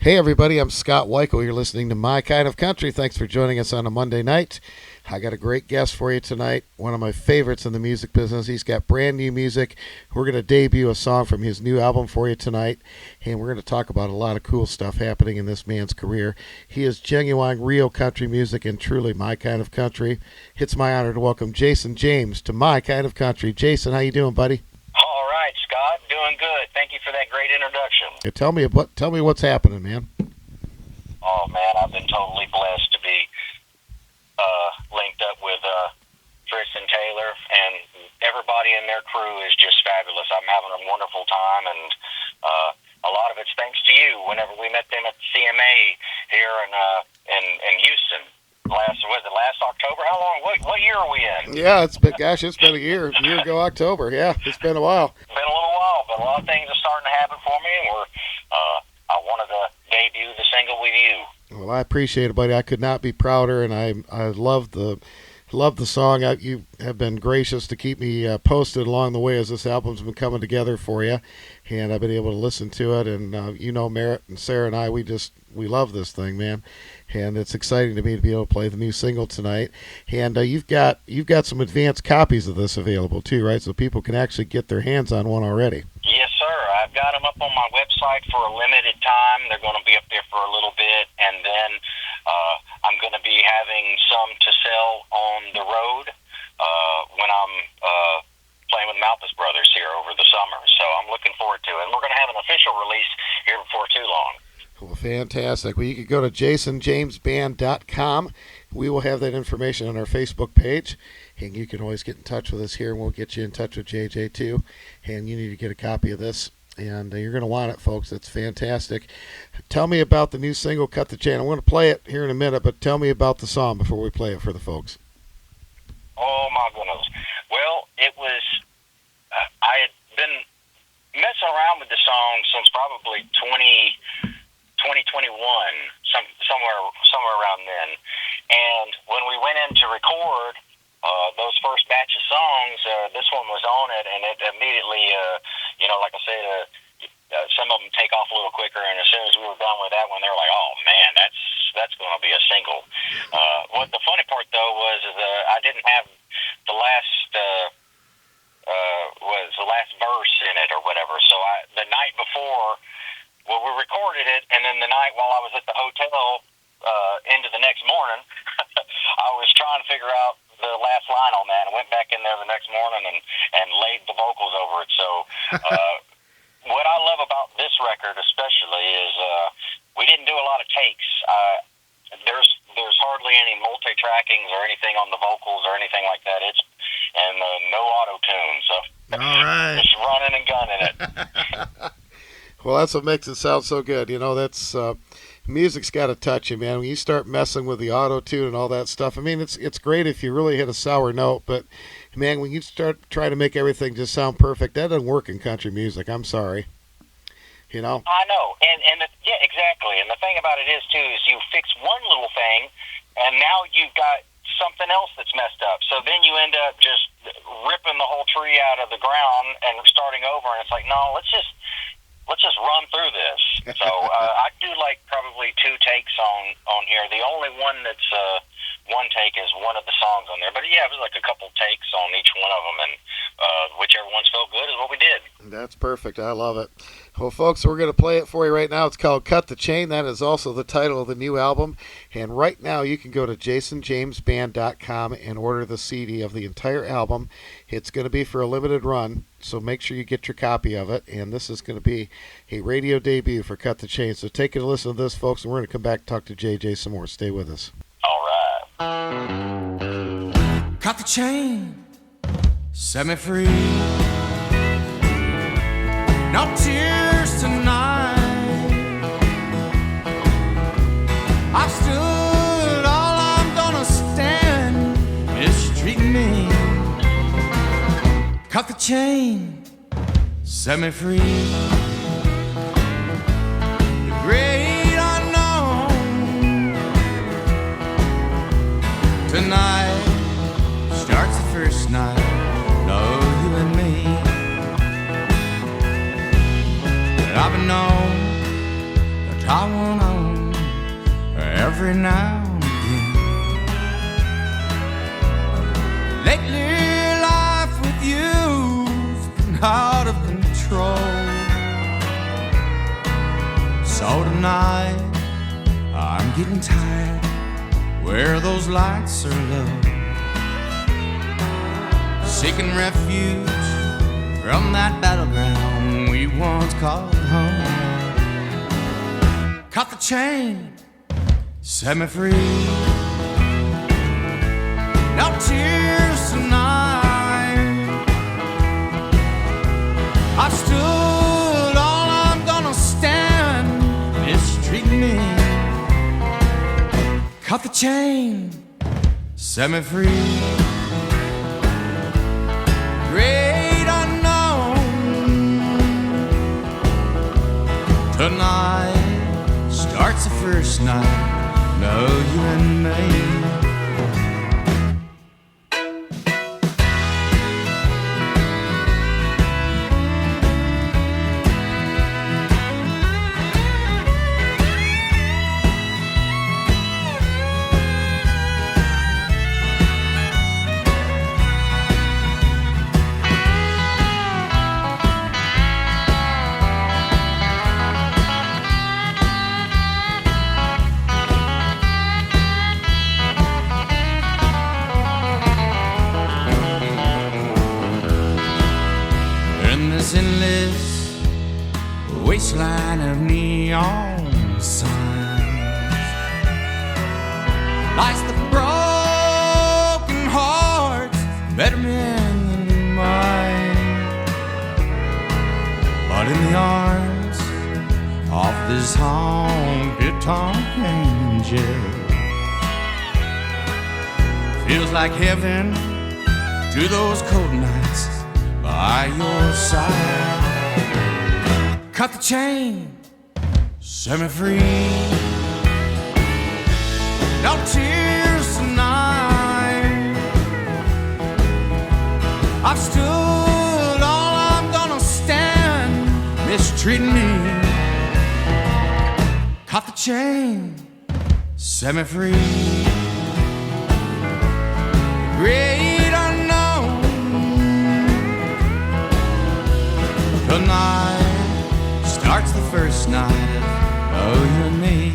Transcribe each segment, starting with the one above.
Hey everybody, I'm Scott Wikle. You're listening to My Kind of Country. Thanks for joining us on a Monday night. I got a great guest for you tonight, one of my favorites in the music business. He's got brand new music. We're going to debut a song from his new album for you tonight, and we're going to talk about a lot of cool stuff happening in this man's career. He is genuine, real country music and truly my kind of country. It's my honor to welcome Jason James to My Kind of Country. Jason, how you doing, buddy? All right, Scott. Doing good. Thank you for that great introduction. Hey, tell me what's happening, man. Oh, man, I've been totally blessed to be linked up with Tristan Taylor, and everybody in their crew is just fabulous. I'm having a wonderful time, and a lot of it's thanks to you. Whenever we met them at the CMA here in Houston last October. How long? What year are we in? Yeah, it's been a year ago October. Yeah, it's been a while. It's been a little while, but a lot of things are starting to happen for me, and I wanted to debut the single with you. Well, I appreciate it, buddy. I could not be prouder, and I love the song. You have been gracious to keep me posted along the way as this album's been coming together for you, and I've been able to listen to it. And Merritt and Sarah and I, we love this thing, man. And it's exciting to me to be able to play the new single tonight. And you've got some advanced copies of this available too, right? So people can actually get their hands on one already. Yes, sir. I've got them up on my website for a limited time. They're going to be up there for a little bit, and then I'm going to be having some to sell on the road when I'm playing with Malthus Brothers here over the summer. So I'm looking forward to it. And we're going to have an official release here before too long. Well, fantastic. Well, you can go to jasonjamesband.com. We will have that information on our Facebook page, and you can always get in touch with us here, and we'll get you in touch with JJ too. And you need to get a copy of this, and you're going to want it, folks. It's fantastic. Tell me about the new single, Cut the Chain. I'm going to play it here in a minute, but tell me about the song before we play it for the folks. Oh, my goodness. Well, it was, I had been messing around with the song since probably 2021, somewhere around then. And when we went in to record those first batch of songs, this one was on it, and it immediately, like I said, some of them take off a little quicker, and as soon as we were done with that one, they were like, oh, man, that's going to be a single. What the funny part, though, was I didn't have the last verse in it or whatever, so the night before, well, we recorded it, and then the night while I was at the hotel into the next morning, I was trying to figure out the last line on that, and went back in there the next morning and laid the vocals over it. So what I love about this record especially is we didn't do a lot of takes. There's hardly any multi-trackings or anything on the vocals or anything like that. And no auto-tune, so all right. Just running and gunning it. Well, that's what makes it sound so good. That's music's got to touch you, man. When you start messing with the auto-tune and all that stuff, I mean, it's great if you really hit a sour note, but, man, when you start trying to make everything just sound perfect, that doesn't work in country music. I'm sorry. I know, and yeah, exactly. And the thing about it is, too, is you fix one little thing, and now you've got something else that's messed up. So then you end up just ripping the whole tree out of the ground and starting over, and it's like, no, let's just run through this. So I do like probably 2 takes on here. The only one that's one take is one of the songs on there. But yeah, it was like a couple takes on each one of them, and whichever ones felt good is what we did. That's perfect. I love it. Well, folks, we're going to play it for you right now. It's called Cut the Chain. That is also the title of the new album. And right now you can go to jasonjamesband.com and order the CD of the entire album. It's going to be for a limited run, so make sure you get your copy of it. And this is going to be a radio debut for Cut the Chain. So take a listen to this, folks, and we're going to come back and talk to JJ some more. Stay with us. All right. Cut the chain, set me free. No tears tonight. I stood, all I'm gonna stand is treating me. Cut the chain, set me free. The great unknown tonight starts the first night. No, you and me. I've known that I on every now and again. Lately, life with you's been out of control. So tonight, I'm getting tired where those lights are low, seeking refuge from that battleground we once called home. Cut the chain, set me free. No tears tonight. I've stood all I'm gonna stand, mistreating me. Cut the chain, set me free. Great unknown. Tonight starts the first night, no you and me. Endless wasteline of neon signs lies the broken hearts, better men than mine. But in the arms of this honky-tonk angel, feels like heaven to those cold nights by your side. Cut the chain, set me free. No tears tonight. I've stood all I'm gonna stand, mistreating me. Cut the chain, set me free. Great unknown. Tonight starts the first night of you and me.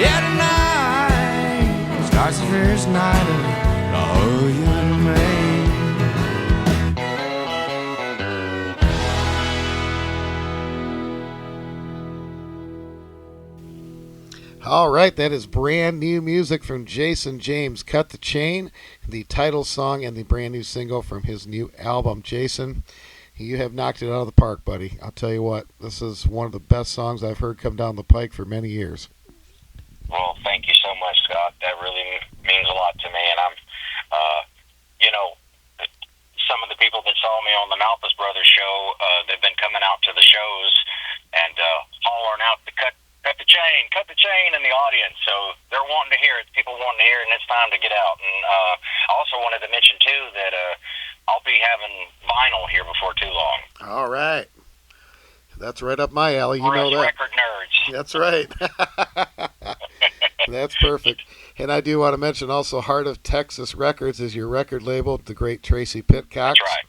Yeah, tonight starts the first night of you and me. All right, that is brand new music from Jason James, Cut the Chain, the title song and the brand new single from his new album. Jason, you have knocked it out of the park, buddy. I'll tell you what, this is one of the best songs I've heard come down the pike for many years. Well, thank you so much, Scott. That really means a lot to me. And I'm, some of the people that saw me on the Malthus Brothers show, they've been coming out to the shows and hollering out the cut the chain in the audience. So they're wanting to hear it. People wanting to hear it, and it's time to get out. And I also wanted to mention, too, that I'll be having vinyl here before too long. All right. That's right up my alley. You We're know that. record nerds. That's right. That's perfect. And I do want to mention also Heart of Texas Records is your record label, the great Tracy Pitcox. That's right.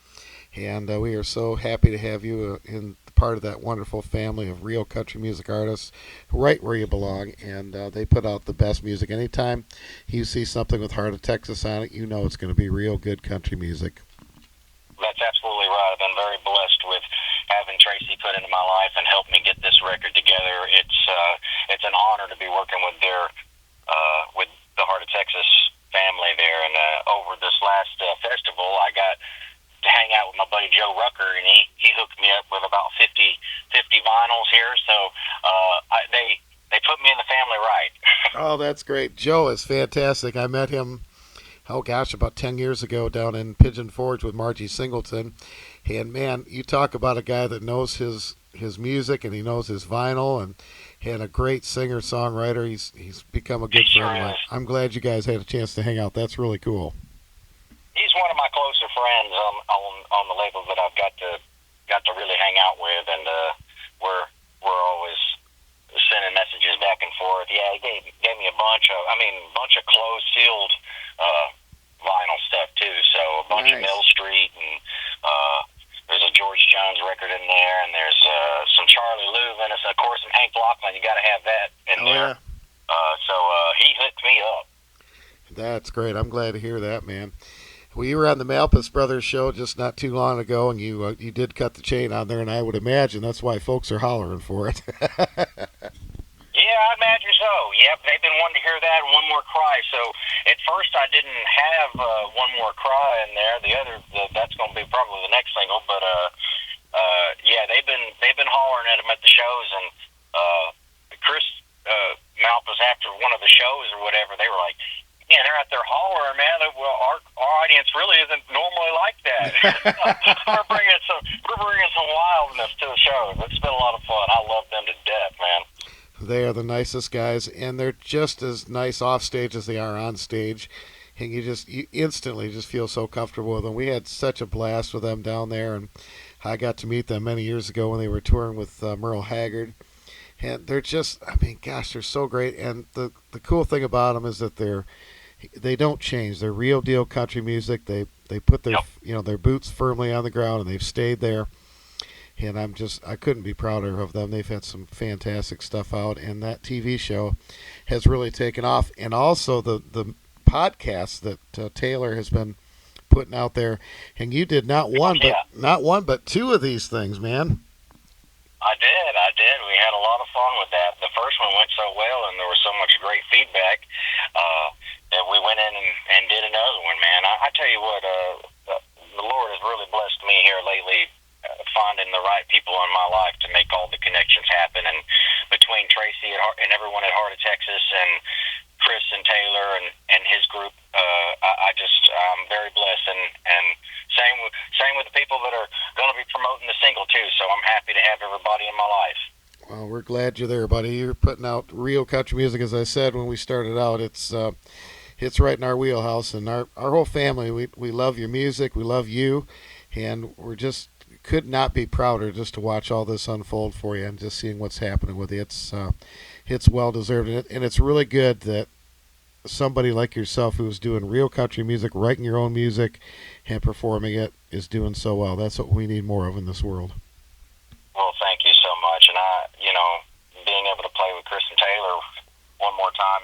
And we are so happy to have you in part of that wonderful family of real country music artists, right where you belong. And they put out the best music. Anytime you see something with Heart of Texas on it, you know it's going to be real good country music. That's absolutely right. I've been very blessed with having Tracy put into my life and help me get this record together. It's an honor to be working with with the Heart of Texas family there. And over this last festival, I got to hang out with my buddy Joe Rucker, and he hooked me up with about 50 vinyls here. So they put me in the family right. Oh, that's great. Joe is fantastic. I met him, about 10 years ago down in Pigeon Forge with Margie Singleton. And, man, you talk about a guy that knows his music and he knows his vinyl and a great singer-songwriter. He's become a good friend of mine. I'm glad you guys had a chance to hang out. That's really cool. He's one of my closer friends on the label that I've got to really hang out with, and we're a bunch of closed sealed vinyl stuff too. So a bunch of Mill Street, and there's a George Jones record in there, and there's some Charlie Louvin, and of course some Hank Lachlan. You got to have that in there. Yeah. So he hooked me up. That's great. I'm glad to hear that, man. Well, you were on the Malpas Brothers show just not too long ago, and you did cut the chain on there, and I would imagine that's why folks are hollering for it. Yeah, I imagine so. Yep, they've been wanting to hear that and One More Cry. So at first I didn't have One More Cry in there. That's going to be probably the next single. But yeah, they've been hollering at them at the shows, and Chris Malpas, after one of the shows or whatever, they were like, "Yeah, they're out there hollering, man. Well, our audience really isn't normally like that." we're bringing some wildness to the shows. It's been a lot of fun. I love them to death, man. They are the nicest guys, and they're just as nice off stage as they are on stage. And you instantly just feel so comfortable with them. We had such a blast with them down there, and I got to meet them many years ago when they were touring with Merle Haggard. And they're just, they're so great. And the cool thing about them is that they don't change. They're real deal country music. They put their their boots firmly on the ground, and they've stayed there. And I couldn't be prouder of them. They've had some fantastic stuff out, and that TV show has really taken off. And also the podcast that Taylor has been putting out there. And you did not one but two of these things, man. I did. We had a lot of fun with that. The first one went so well, and there was so much great feedback that we went in and did another one, man. I tell you what, the Lord has really blessed me here lately, finding the right people in my life to make all the connections happen. And between Tracy and everyone at Heart of Texas, and Chris and Taylor and his group, I'm very blessed. And same with the people that are going to be promoting the single too. So I'm happy to have everybody in my life. Well, we're glad you're there, buddy. You're putting out real country music, as I said when we started out. It's right in our wheelhouse, and our whole family. We love your music. We love you, and we're just could not be prouder just to watch all this unfold for you and just seeing what's happening with you. It's well deserved, and it's really good that somebody like yourself who's doing real country music, writing your own music, and performing it is doing so well. That's what we need more of in this world. Well, thank you so much, and being able to play with Chris and Taylor one more time,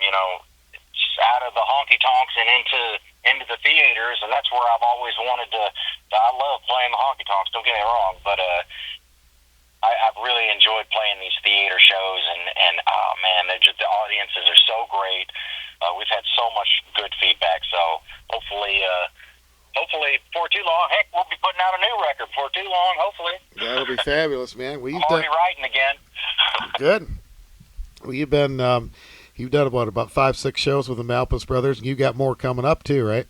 out of the honky tonks and into the theaters, and that's where I've always wanted to. I love playing the honky tonks. Don't get me wrong, but I've really enjoyed playing these theater shows, and oh man, the audiences are so great. We've had so much good feedback, so hopefully before too long, heck, we'll be putting out a new record before too long. Hopefully, that'll be fabulous, man. I'm already writing again. Good. Well, you've done about 5-6 shows with the Malpas Brothers, and you got more coming up too, right?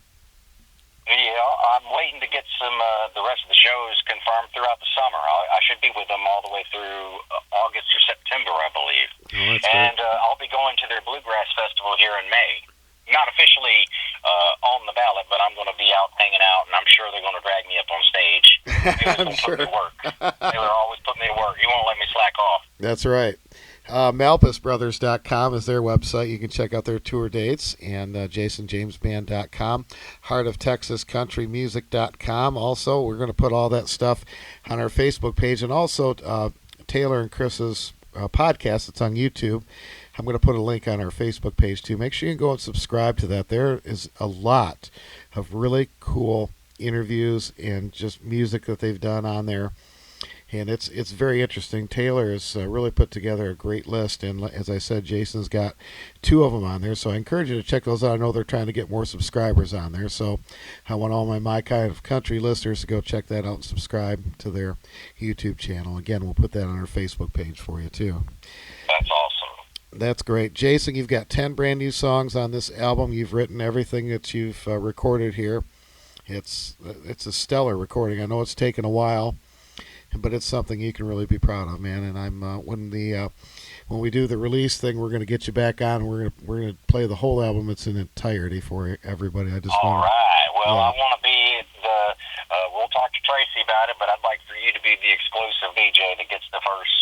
Yeah, I'm waiting to get some the rest of the shows confirmed throughout the summer. I should be with them all the way through August or September, I believe. Oh, that's and I'll be going to their Bluegrass Festival here in May. Not officially on the ballot, but I'm going to be out hanging out, and I'm sure they're going to drag me up on stage. I'm sure. Put me to work. They will always put me to work. He won't let me slack off. That's right. MalpasBrothers.com is their website. You can check out their tour dates, and JasonJamesBand.com, HeartOfTexasCountryMusic.com. Also, we're going to put all that stuff on our Facebook page, and also Taylor and Chris's podcast that's on YouTube. I'm going to put a link on our Facebook page too. Make sure you can go and subscribe to that. There is a lot of really cool interviews and just music that they've done on there. And it's very interesting. Taylor has really put together a great list, and as I said, Jason's got 2 of them on there. So I encourage you to check those out. I know they're trying to get more subscribers on there, so I want all my Kind of Country listeners to go check that out and subscribe to their YouTube channel. Again, we'll put that on our Facebook page for you too. That's awesome. That's great. Jason, you've got 10 brand new songs on this album. You've written everything that you've recorded here. It's a stellar recording. I know it's taken a while, but it's something you can really be proud of, man. And I'm when we do the release thing, we're going to get you back on. We're going to play the whole album. It's in entirety for everybody. I just all want. Right. Well, yeah. I want to be the. We'll talk to Tracy about it, but I'd like for you to be the exclusive DJ that gets the first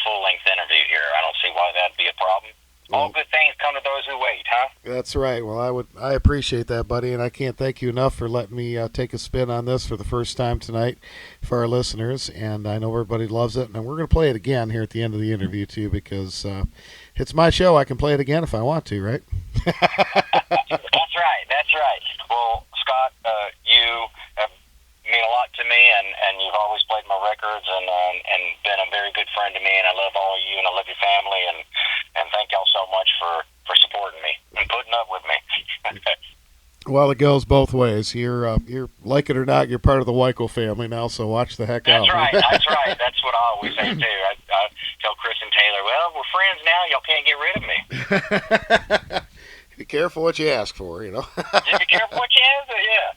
full-length interview here. I don't see why that'd be a problem. All good things come to those those who wait, huh? That's right. Well, I appreciate that, buddy, and I can't thank you enough for letting me take a spin on this for the first time tonight for our listeners. And I know everybody loves it, and we're going to play it again here at the end of the interview too, because it's my show. I can play it again if I want to, right? That's right. Well, Scott, you have mean a lot to me, and you've always played my records and been a very good friend to me, and I love all of you, and I love your family, and thank y'all so much for supporting me and putting up with me. Well, it goes both ways. You're like it or not, you're part of the Wikle family now, so watch the heck out. That's right. That's what I always say, too. I tell Chris and Taylor, well, we're friends now. Y'all can't get rid of me. Be careful what you ask for, you know. Just be careful what you ask for, yeah.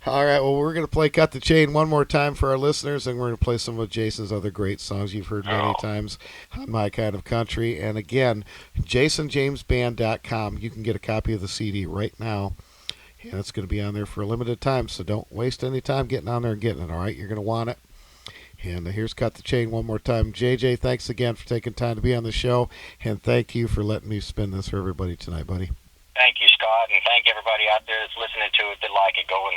All right, well, we're going to play Cut the Chain one more time for our listeners, and we're going to play some of Jason's other great songs you've heard many times on My Kind of Country. And again, jasonjamesband.com. You can get a copy of the CD right now, and it's going to be on there for a limited time, so don't waste any time getting on there and getting it, all right? You're going to want it. And here's Cut the Chain one more time. JJ, thanks again for taking time to be on the show, and thank you for letting me spin this for everybody tonight, buddy. Thank you, Scott, and thank everybody out there that's listening to it that like it. Go and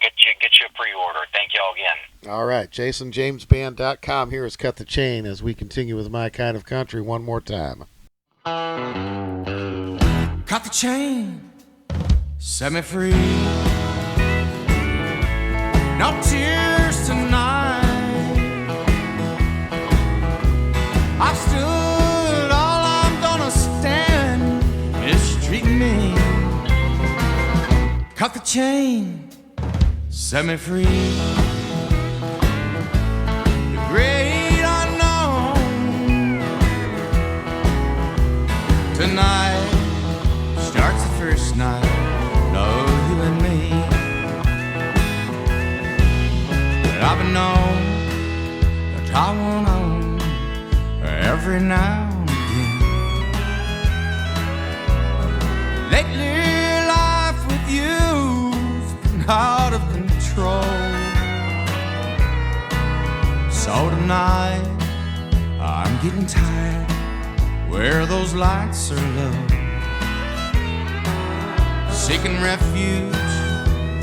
get you a pre-order. Thank y'all again. All right, jasonjamesband.com. Here is Cut the Chain as we continue with My Kind of Country one more time. Cut the chain, set me free. No tears tonight. I've stood all I'm gonna stand. Mistreating me. Cut the chain, set me free. The great unknown. Tonight starts the first night. No, you and me. But I've been known that I won't own every now and again. Lately, life with you's been out of control. So tonight, I'm getting tired where those lights are low, seeking refuge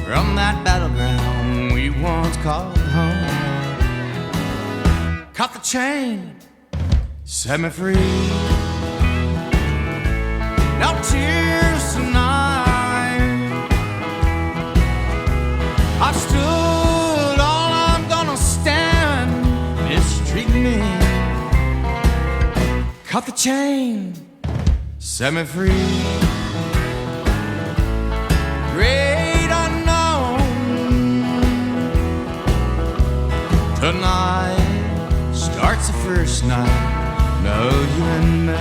from that battleground we once called home. Cut the chain, set me free. No tears tonight. I've stood all I'm gonna stand. Mistreating me. Cut the chain, set me free. Great unknown. Tonight starts the first night. No, you and me.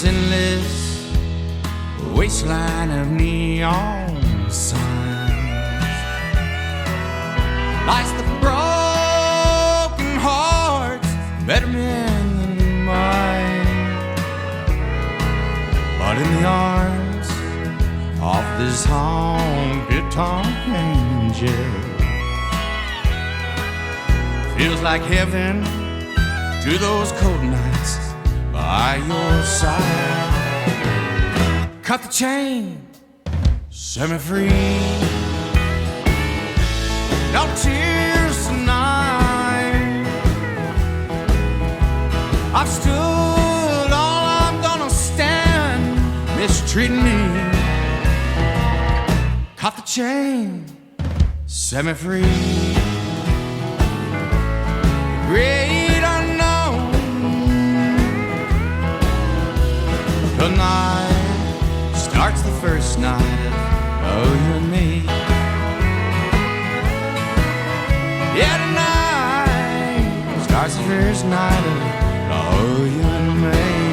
Endless wasteline of neon signs lies the broken hearts, better men than mine. But in the arms of this honky-tonk angel, feels like heaven to those cold nights by your side. Cut the chain, set me free. No tears tonight. I've stood all I'm gonna stand. Mistreating me. Cut the chain, set me free. Great unknown. Tonight starts the first night of you and me. Yeah, tonight last first night of you and me.